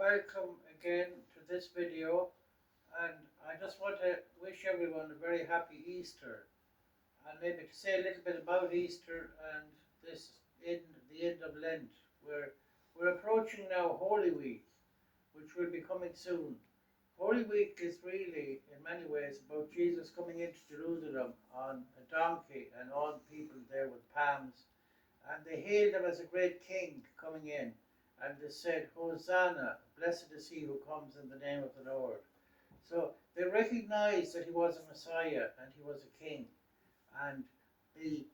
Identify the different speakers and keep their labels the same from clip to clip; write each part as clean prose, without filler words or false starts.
Speaker 1: welcome again to this video, and I just want to wish everyone a very happy Easter, and maybe to say a little bit about Easter and this the end of Lent. We're approaching now Holy Week, which will be coming soon. Holy Week is really, in many ways, about Jesus coming into Jerusalem on a donkey and all the people there with palms, and they hailed him as a great king coming in. And they said, Hosanna, blessed is he who comes in the name of the Lord. So they recognized that he was a Messiah and he was a king. And the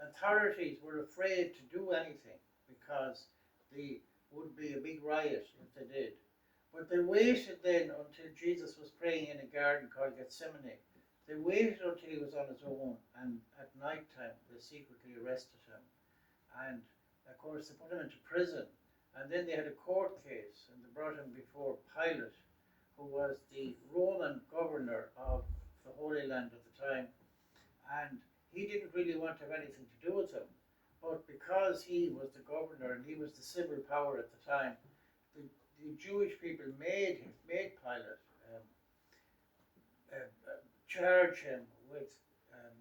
Speaker 1: authorities were afraid to do anything because there would be a big riot if they did. But they waited then until Jesus was praying in a garden called Gethsemane. They waited until he was on his own, and at night time they secretly arrested him. And of course they put him into prison. And then they had a court case, and they brought him before Pilate, who was the Roman governor of the Holy Land at the time. And he didn't really want to have anything to do with him. But because he was the governor and he was the civil power at the time, the Jewish people made Pilate charge him with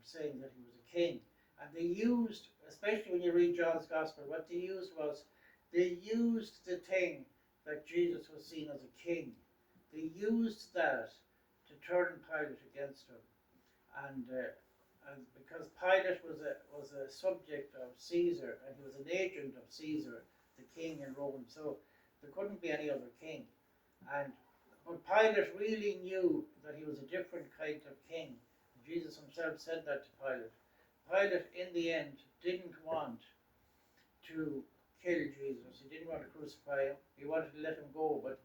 Speaker 1: saying that he was a king. And they used, especially when you read John's Gospel, what they used was, they used the thing that Jesus was seen as a king. They used that to turn Pilate against him. And because Pilate was a subject of Caesar, and he was an agent of Caesar, the king in Rome, so there couldn't be any other king. But Pilate really knew that he was a different kind of king. Jesus himself said that to Pilate. Pilate, in the end, didn't want to kill Jesus. He didn't want to crucify him. He wanted to let him go, but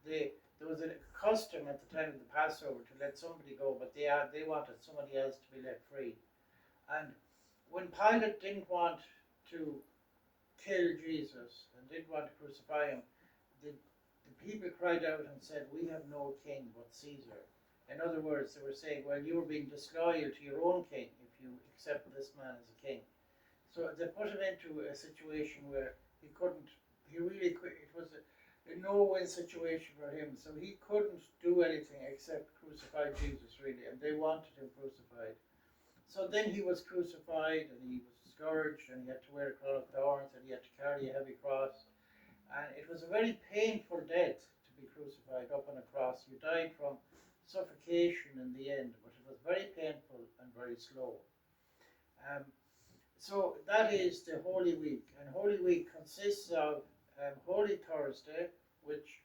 Speaker 1: there was a custom at the time of the Passover to let somebody go, but they wanted somebody else to be let free. And when Pilate didn't want to kill Jesus and didn't want to crucify him, the people cried out and said, "We have no king but Caesar." In other words, they were saying, well, you were being disloyal to your own king if you accept this man as a king. So they put him into a situation where it was a no-win situation for him. So he couldn't do anything except crucify Jesus, really, and they wanted him crucified. So then he was crucified, and he was scourged, and he had to wear a crown of thorns, and he had to carry a heavy cross. And it was a very painful death to be crucified up on a cross. You died from suffocation in the end, but it was very painful and very slow. So that is the Holy Week, and Holy Week consists of Holy Thursday, which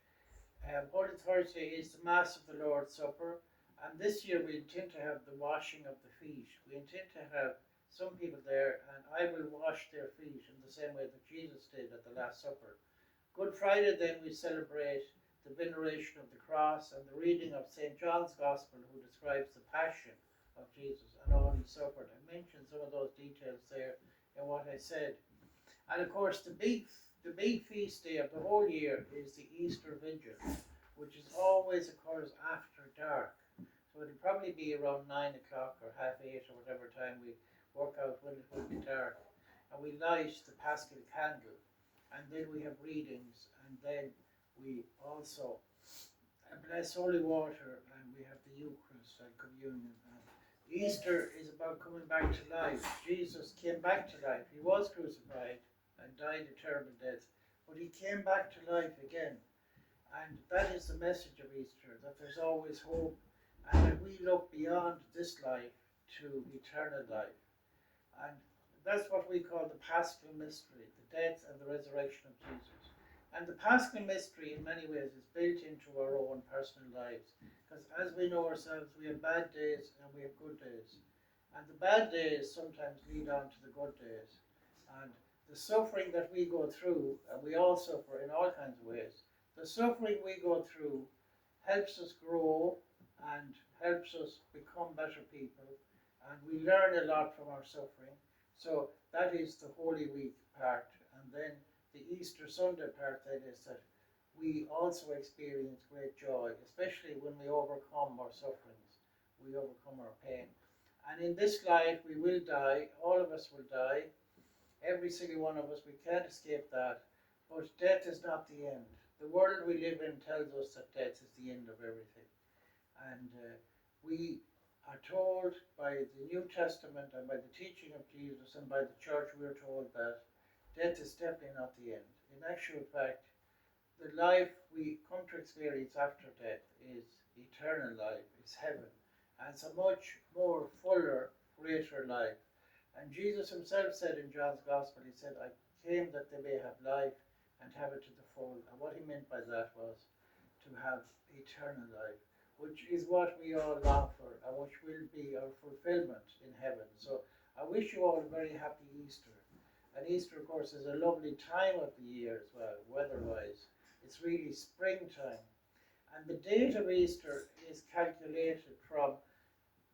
Speaker 1: Holy Thursday is the Mass of the Lord's Supper, and this year we intend to have the washing of the feet. We intend to have some people there, and I will wash their feet in the same way that Jesus did at the Last Supper. Good Friday then we celebrate the veneration of the cross and the reading of St. John's Gospel, who describes the Passion of Jesus and all he suffered. I mentioned some of those details there in what I said. And of course the big feast day of the whole year is the Easter Vigil, which always occurs after dark. So it'll probably be around 9 o'clock or 8:30 or whatever time we work out when it will be dark. And we light the Paschal candle, and then we have readings, and then we also bless holy water, and we have the Eucharist and communion. Easter is about coming back to life. Jesus came back to life. He was crucified and died a terrible death, but he came back to life again. And that is the message of Easter, that there's always hope, and that we look beyond this life to eternal life. And that's what we call the Paschal Mystery, the death and the resurrection of Jesus. And the Paschal Mystery, in many ways, is built into our own personal lives. Because as we know ourselves, we have bad days and we have good days. And the bad days sometimes lead on to the good days. And the suffering that we go through, and we all suffer in all kinds of ways, the suffering we go through helps us grow and helps us become better people. And we learn a lot from our suffering. So that is the Holy Week part. And then the Easter Sunday part, that is that we also experience great joy, especially when we overcome our sufferings, we overcome our pain. And in this life we will die, all of us will die, every single one of us, we can't escape that, but death is not the end. the world we live in tells us that death is the end of everything. And we are told by the New Testament and by the teaching of Jesus and by the church, we're told that death is definitely not the end. In actual fact, the life we come to experience after death is eternal life, is heaven, and it's a much more fuller, greater life. And Jesus himself said in John's Gospel, he said, I came that they may have life and have it to the full. And what he meant by that was to have eternal life, which is what we all long for and which will be our fulfillment in heaven. So I wish you all a very happy Easter. And Easter, of course, is a lovely time of the year as well, weather-wise. It's really springtime. And the date of Easter is calculated from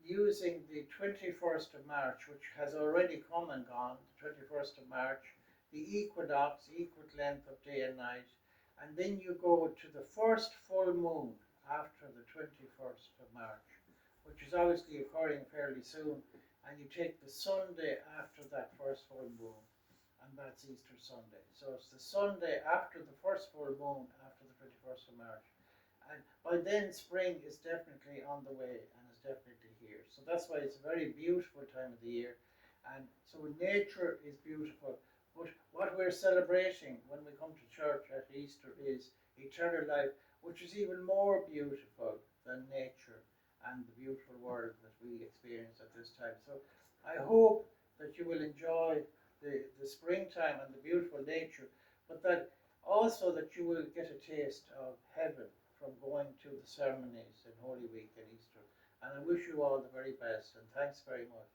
Speaker 1: using the 21st of March, which has already come and gone, the 21st of March, the equinox, equal length of day and night, and then you go to the first full moon after the 21st of March, which is obviously occurring fairly soon, and you take the Sunday after that first full moon, and that's Easter Sunday. So it's the Sunday after the first full moon after the 21st of March. And by then, spring is definitely on the way and is definitely here. So that's why it's a very beautiful time of the year. And so nature is beautiful. But what we're celebrating when we come to church at Easter is eternal life, which is even more beautiful than nature and the beautiful world that we experience at this time. So I hope that you will enjoy the springtime and the beautiful nature, but that also that you will get a taste of heaven from going to the ceremonies in Holy Week and Easter. And I wish you all the very best, and thanks very much.